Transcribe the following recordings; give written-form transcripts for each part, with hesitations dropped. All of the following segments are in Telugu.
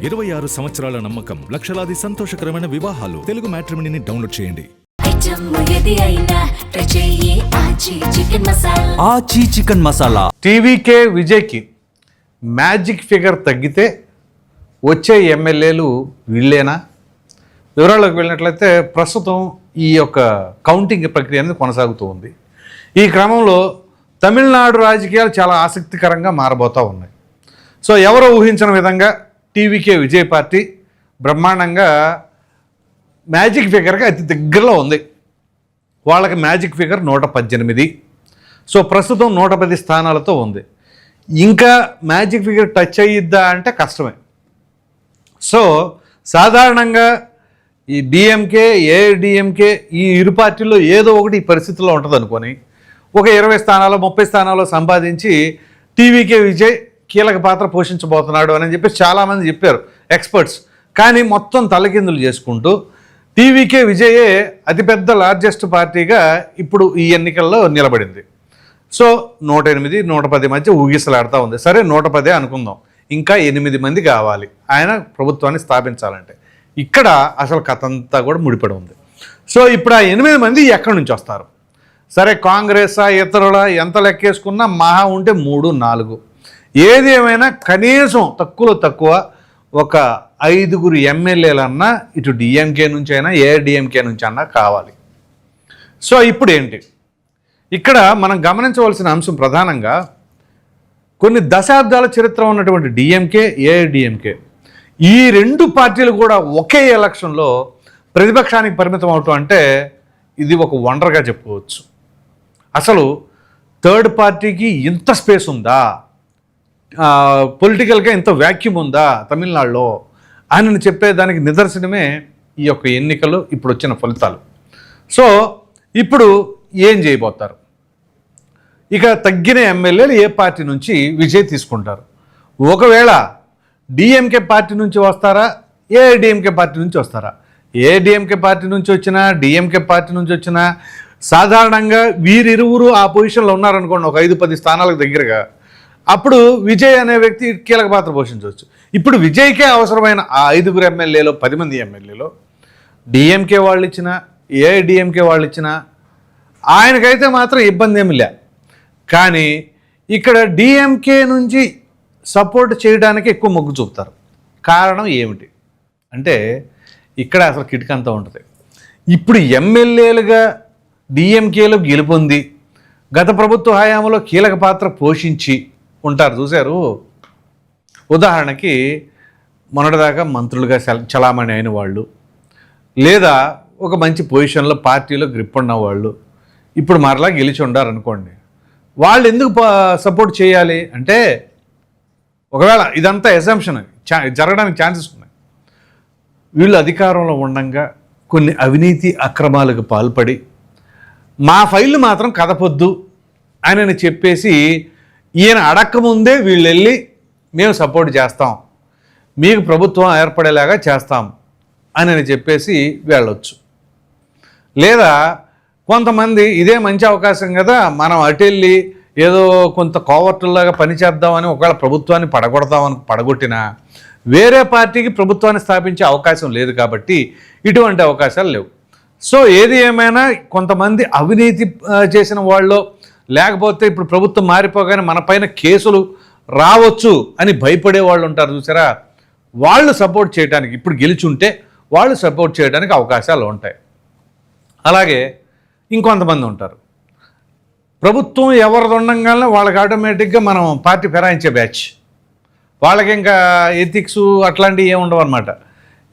26 సంవత్సరాల నమ్మకం, లక్షలాది సంతోషకరమైన వివాహాలు. తెలుగు మ్యాట్రిమోనీని డౌన్లోడ్ చేయండి. ఆచి చికెన్ మసాలా. టీవీకే విజయ్కి మ్యాజిక్ ఫిగర్ తగ్గితే వచ్చే ఎమ్మెల్యేలు వీళ్ళేనా? వివరాల్లోకి వెళ్ళినట్లయితే ప్రస్తుతం ఈ యొక్క కౌంటింగ్ ప్రక్రియ అనేది కొనసాగుతూ ఉంది. ఈ క్రమంలో తమిళనాడు రాజకీయాలు చాలా ఆసక్తికరంగా మారబోతూ ఉన్నాయి. సో ఎవరో ఊహించిన విధంగా టీవీకే విజయ్ పార్టీ బ్రహ్మాండంగా మ్యాజిక్ ఫిగర్కి అతి దగ్గరలో ఉంది. వాళ్ళకి మ్యాజిక్ ఫిగర్ 118. సో ప్రస్తుతం 110 స్థానాలతో ఉంది. ఇంకా మ్యాజిక్ ఫిగర్ టచ్ అయ్యిద్దా అంటే కష్టమే. సో సాధారణంగా ఈ డిఎంకే, ఏఐడిఎంకే ఈ ఇరు పార్టీల్లో ఏదో ఒకటి ఈ పరిస్థితుల్లో ఉంటుంది అనుకొని ఒక 20 స్థానాలు 30 స్థానాలు సంపాదించి టీవీకే విజయ్ కీలక పాత్ర పోషించబోతున్నాడు అని చెప్పి చాలామంది చెప్పారు ఎక్స్పర్ట్స్. కానీ మొత్తం తలకిందులు చేసుకుంటూ టీవీకే విజయే అతిపెద్ద లార్జెస్ట్ పార్టీగా ఇప్పుడు ఈ ఎన్నికల్లో నిలబడింది. సో 108, 110 మధ్య ఊగిసలాడుతూ ఉంది. సరే 110 అనుకుందాం, ఇంకా 8 మంది కావాలి ఆయన ప్రభుత్వాన్ని స్థాపించాలంటే. ఇక్కడ అసలు కథ అంతా కూడా ముడిపడి ఉంది. సో ఇప్పుడు ఆ 8 మంది ఎక్కడి నుంచి వస్తారు? సరే కాంగ్రెస్ ఇతరుల ఎంత లెక్కేసుకున్నా మహా ఉంటే 3, 4. ఏది ఏమైనా కనీసం తక్కువలో తక్కువ ఒక 5 ఎమ్మెల్యేలన్నా ఇటు డిఎంకే నుంచి అయినా ఏఐడిఎంకే నుంచి అన్నా కావాలి. సో ఇప్పుడు ఏంటి ఇక్కడ మనం గమనించవలసిన అంశం ప్రధానంగా కొన్ని దశాబ్దాల చరిత్ర ఉన్నటువంటి డిఎంకే, ఏఐడిఎంకే ఈ 2 పార్టీలు కూడా ఒకే ఎలక్షన్లో ప్రతిపక్షానికి పరిమితం అవటం అంటే ఇది ఒక వండర్గా చెప్పుకోవచ్చు. అసలు థర్డ్ పార్టీకి ఇంత స్పేస్ ఉందా, పొలిటికల్గా ఇంత వ్యాక్యూమ్ ఉందా తమిళనాడులో అని చెప్పేదానికి నిదర్శనమే ఈ యొక్క ఎన్నికలు, ఇప్పుడు వచ్చిన ఫలితాలు. సో ఇప్పుడు ఏం చేయబోతారు? ఇక తగ్గిన ఎమ్మెల్యేలు ఏ పార్టీ నుంచి విజయ్ తీసుకుంటారు? ఒకవేళ డిఎంకే పార్టీ నుంచి వస్తారా, ఏఐడిఎంకే పార్టీ నుంచి వస్తారా? ఏఐడిఎంకే పార్టీ నుంచి వచ్చినా డిఎంకే పార్టీ నుంచి వచ్చినా సాధారణంగా వీరిరువురు ఆ పొజిషన్లో ఉన్నారనుకోండి, ఒక 5-10 స్థానాలకు దగ్గరగా, అప్పుడు విజయ్ అనే వ్యక్తి కీలక పాత్ర పోషించవచ్చు. ఇప్పుడు విజయ్కే అవసరమైన ఆ 5 ఎమ్మెల్యేలో 10 మంది ఎమ్మెల్యేలో డిఎంకే వాళ్ళు ఇచ్చినా ఏఐడిఎంకే వాళ్ళు ఇచ్చినా ఆయనకైతే మాత్రం ఇబ్బంది ఏమి లే. కానీ ఇక్కడ డిఎంకే నుంచి సపోర్ట్ చేయడానికి ఎక్కువ మొగ్గు చూపుతారు. కారణం ఏమిటి అంటే ఇక్కడ అసలు కిటికంతా ఉంటుంది. ఇప్పుడు ఎమ్మెల్యేలుగా డిఎంకేలో గెలుపొంది గత ప్రభుత్వ హయాంలో కీలక పాత్ర పోషించి ఉంటారు చూశారు. ఉదాహరణకి మొన్నటిదాకా మంత్రులుగా చలామణి అయిన వాళ్ళు, లేదా ఒక మంచి పొజిషన్లో పార్టీలో గ్రిప్ ఉన్న వాళ్ళు ఇప్పుడు మరలా గెలిచి ఉండారు అనుకోండి. వాళ్ళు ఎందుకు సపోర్ట్ చేయాలి అంటే ఒకవేళ ఇదంతా ఎసంప్షన్ జరగడానికి ఛాన్సెస్ ఉన్నాయి. వీళ్ళు అధికారంలో ఉండగా కొన్ని అవినీతి అక్రమాలకు పాల్పడి మా ఫైళ్ళు మాత్రం కదపొద్దు అని చెప్పేసి ఈయన అడక్కముందే వీళ్ళు వెళ్ళి మేము సపోర్ట్ చేస్తాం, మీకు ప్రభుత్వం ఏర్పడేలాగా చేస్తాం అని చెప్పేసి వెళ్ళొచ్చు. లేదా కొంతమంది ఇదే మంచి అవకాశం కదా, మనం అటెళ్ళి ఏదో కొంత కోవర్టుల్లాగా పనిచేద్దామని ఒకవేళ ప్రభుత్వాన్ని పడగొట్టినా వేరే పార్టీకి ప్రభుత్వాన్ని స్థాపించే అవకాశం లేదు కాబట్టి ఇటువంటి అవకాశాలు లేవు. సో ఏది ఏమైనా కొంతమంది అవినీతి చేసిన వాళ్ళు, లేకపోతే ఇప్పుడు ప్రభుత్వం మారిపోగానే మన పైన కేసులు రావచ్చు అని భయపడే వాళ్ళు ఉంటారు చూసారా, వాళ్ళు సపోర్ట్ చేయడానికి ఇప్పుడు గెలిచుంటే వాళ్ళు సపోర్ట్ చేయడానికి అవకాశాలు ఉంటాయి. అలాగే ఇంకొంతమంది ఉంటారు ప్రభుత్వం ఎవరిది ఉండగానే వాళ్ళకి ఆటోమేటిక్గా మనం పార్టీ ఫిరాయించే బ్యాచ్, వాళ్ళకి ఇంకా ఎథిక్స్ అట్లాంటివి ఏమి ఉండవు అనమాట.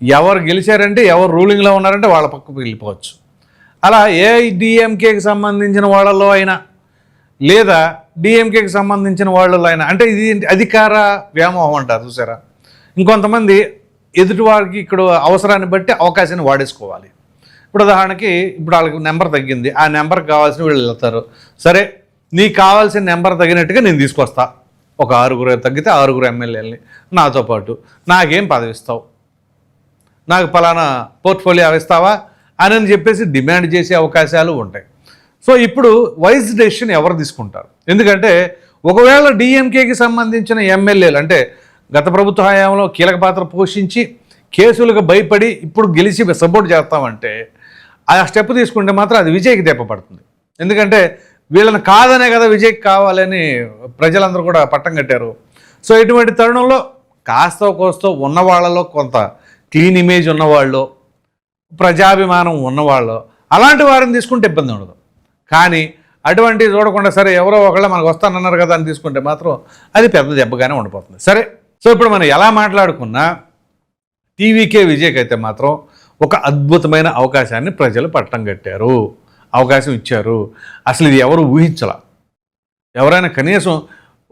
ఎవరు గెలిచారంటే ఎవరు రూలింగ్లో ఉన్నారంటే వాళ్ళ పక్కకు వెళ్ళిపోవచ్చు. అలా ఏఐడిఎంకేకి సంబంధించిన వాళ్ళలో అయినా లేదా డిఎంకేకి సంబంధించిన వాళ్ళలో అయినా, అంటే ఇది అధికార వ్యామోహం అంటారు చూసారా. ఇంకొంతమంది ఎదుటివారికి ఇక్కడ అవసరాన్ని బట్టి అవకాశాన్ని వాడేసుకోవాలి. ఇప్పుడు ఉదాహరణకి ఇప్పుడు వాళ్ళకి నెంబర్ తగ్గింది, ఆ నెంబర్కి కావాల్సిన వీళ్ళు వెళ్తారు. సరే నీకు కావాల్సిన నెంబర్ తగినట్టుగా నేను తీసుకొస్తా, ఒక 6 తగ్గితే 6 ఎమ్మెల్యేలని నాతో పాటు, నాకేం పదవిస్తావు, నాకు ఫలానా పోర్ట్ఫోలియో ఇస్తావా అని చెప్పేసి డిమాండ్ చేసే అవకాశాలు ఉంటాయి. సో ఇప్పుడు వైజ్ డెసిషన్ ఎవరు తీసుకుంటారు? ఎందుకంటే ఒకవేళ డిఎంకేకి సంబంధించిన ఎమ్మెల్యేలు అంటే గత ప్రభుత్వ హయాంలో కీలక పాత్ర పోషించి కేసులకు భయపడి ఇప్పుడు గెలిచి సపోర్ట్ చేస్తామంటే ఆ స్టెప్ తీసుకుంటే మాత్రం అది విజయ్కి దెబ్బపడుతుంది. ఎందుకంటే వీళ్ళని కాదనే కదా విజయ్కి కావాలని ప్రజలందరూ కూడా పట్టం కట్టారు. సో ఇటువంటి తరుణంలో కాస్త కోస్తో ఉన్నవాళ్ళలో కొంత క్లీన్ ఇమేజ్ ఉన్నవాళ్ళు, ప్రజాభిమానం ఉన్నవాళ్ళు అలాంటి వారిని తీసుకుంటే ఇబ్బంది ఉండదు. కానీ అటువంటివి చూడకుండా సరే ఎవరో ఒకళ్ళ మనకు వస్తానన్నారు కదా అని తీసుకుంటే మాత్రం అది పెద్ద దెబ్బగానే ఉండిపోతుంది. సరే, సో ఇప్పుడు మనం ఎలా మాట్లాడుకున్నా టీవీకే విజయ్కి అయితే మాత్రం ఒక అద్భుతమైన అవకాశాన్ని ప్రజలు పట్టం కట్టారు, అవకాశం ఇచ్చారు. అసలు ఇది ఎవరు ఊహించాల. ఎవరైనా కనీసం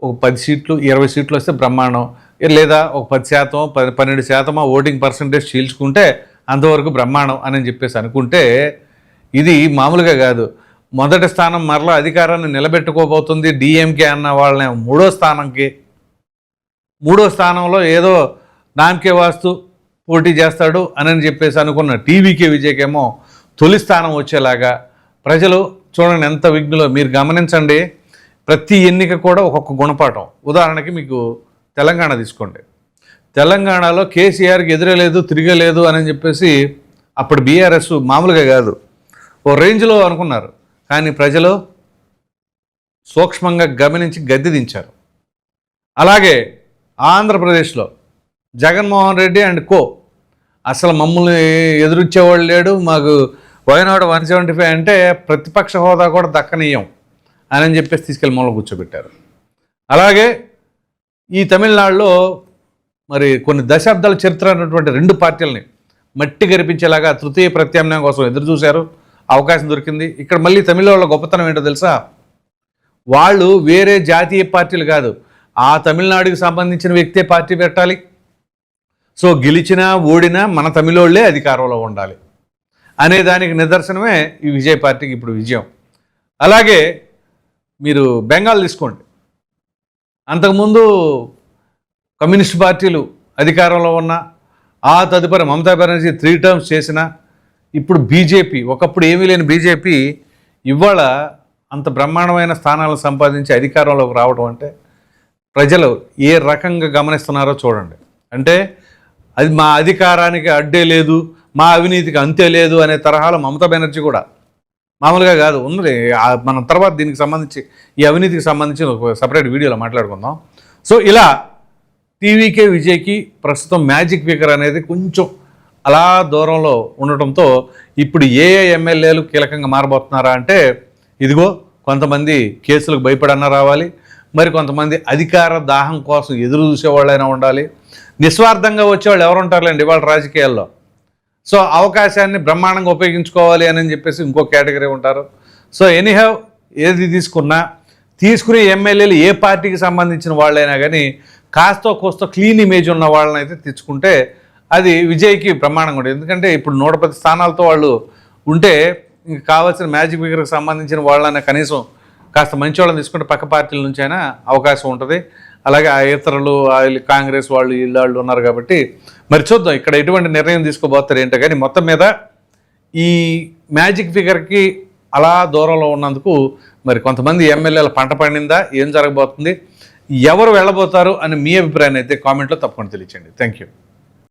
ఒక 10 సీట్లు 20 సీట్లు వస్తే బ్రహ్మాండం, లేదా ఒక 10% 12% ఓటింగ్ పర్సంటేజ్ చీల్చుకుంటే అంతవరకు బ్రహ్మాండం అని చెప్పేసి అనుకుంటే ఇది మామూలుగా కాదు. మొదటి స్థానం మరలా అధికారాన్ని నిలబెట్టుకోబోతుంది డిఎంకే అన్న వాళ్ళని మూడో స్థానంలో ఏదో నామకే వాస్తు పోటీ చేస్తాడు అని చెప్పేసి అనుకున్న టీవీకే విజయ్కేమో తొలి స్థానం వచ్చేలాగా ప్రజలు చూడండి ఎంత విఘ్నులో. మీరు గమనించండి, ప్రతి ఎన్నిక కూడా ఒక్కొక్క గుణపాఠం. ఉదాహరణకి మీకు తెలంగాణ తీసుకోండి. తెలంగాణలో కేసీఆర్కి ఎదురలేదు తిరగలేదు అని చెప్పేసి అప్పుడు బీఆర్ఎస్ మామూలుగా కాదు ఓ రేంజ్లో అనుకున్నారు. కానీ ప్రజలు సూక్ష్మంగా గమనించి గద్దె దించారు. అలాగే ఆంధ్రప్రదేశ్లో జగన్మోహన్ రెడ్డి అండ్ కో అసలు మమ్మల్ని ఎదురిచ్చేవాళ్ళు లేడు, మాకు వైనాడు 175 అంటే ప్రతిపక్ష హోదా కూడా దక్కనీయం అని చెప్పేసి తీసుకెళ్ళి మూల కూర్చోబెట్టారు. అలాగే ఈ తమిళనాడులో మరి కొన్ని దశాబ్దాల చరిత్ర అన్నటువంటి 2 పార్టీలని మట్టి గరిపించేలాగా తృతీయ ప్రత్యామ్నాయం కోసం ఎదురు చూశారు, అవకాశం దొరికింది. ఇక్కడ మళ్ళీ తమిళ వాళ్ళ గొప్పతనం ఏంటో తెలుసా, వాళ్ళు వేరే జాతీయ పార్టీలు కాదు, ఆ తమిళనాడుకి సంబంధించిన వ్యక్తే పార్టీ పెట్టాలి. సో గెలిచినా ఓడినా మన తమిళోళ్ళే అధికారంలో ఉండాలి అనే దానికి నిదర్శనమే ఈ విజయ్ పార్టీకి ఇప్పుడు విజయం. అలాగే మీరు బెంగాల్ తీసుకోండి. అంతకుముందు కమ్యూనిస్ట్ పార్టీలు అధికారంలో ఉన్న ఆ తదుపరి మమతా బెనర్జీ 3 టర్మ్స్ చేసిన ఇప్పుడు బీజేపీ, ఒకప్పుడు ఏమీ లేని బీజేపీ ఇవాళ అంత బ్రహ్మాండమైన స్థానాలను సంపాదించి అధికారంలోకి రావడం అంటే ప్రజలు ఏ రకంగా గమనిస్తున్నారో చూడండి. అంటే అది మా అధికారానికి అడ్డే లేదు, మా అవినీతికి అంతే లేదు అనే తరహాలో మమతా బెనర్జీ కూడా మామూలుగా కాదు ఉన్నది. మనం తర్వాత దీనికి సంబంధించి ఈ అవినీతికి సంబంధించి ఒక సపరేట్ వీడియోలో మాట్లాడుకుందాం. సో ఇలా టీవీకే విజయ్కి ప్రస్తుతం మ్యాజిక్ ఫిగర్ అనేది కొంచెం అలా దూరంలో ఉండటంతో ఇప్పుడు ఏ ఎమ్మెల్యేలు కీలకంగా మారబోతున్నారా అంటే ఇదిగో కొంతమంది కేసులకు భయపడన్నా రావాలి, మరి కొంతమంది అధికార దాహం కోసం ఎదురు చూసేవాళ్ళైనా ఉండాలి. నిస్వార్థంగా వచ్చేవాళ్ళు ఎవరు ఉంటారులేండి ఇవాళ రాజకీయాల్లో. సో అవకాశాన్ని బ్రహ్మాండంగా ఉపయోగించుకోవాలి అని చెప్పేసి ఇంకో కేటగిరీ ఉంటారు. సో ఎనీహౌ ఏది తీసుకునే ఎమ్మెల్యేలు ఏ పార్టీకి సంబంధించిన వాళ్ళైనా కానీ కాస్తో కోస్తో క్లీన్ ఇమేజ్ ఉన్న వాళ్ళని అయితే తెచ్చుకుంటే అది విజయ్కి బ్రహ్మాండంగా ఉంటుంది. ఎందుకంటే ఇప్పుడు 110 స్థానాలతో వాళ్ళు ఉంటే ఇంక కావాల్సిన మ్యాజిక్ ఫిగర్కి సంబంధించిన వాళ్ళని కనీసం కాస్త మంచి వాళ్ళని తీసుకుంటే పక్క పార్టీల నుంచి అయినా అవకాశం ఉంటుంది. అలాగే ఆ ఇతరులు కాంగ్రెస్ వాళ్ళు వీళ్ళు ఉన్నారు కాబట్టి మరి చూద్దాం ఇక్కడ ఎటువంటి నిర్ణయం తీసుకోబోతారు ఏంటో. కానీ మొత్తం మీద ఈ మ్యాజిక్ ఫిగర్కి అలా దూరంలో ఉన్నందుకు మరి కొంతమంది ఎమ్మెల్యేల పంట పండిందా, ఏం జరగబోతుంది, ఎవరు వెళ్ళబోతారు అని మీ అభిప్రాయాన్ని అయితే కామెంట్లో తప్పకుండా తెలియచేయండి. Thank you.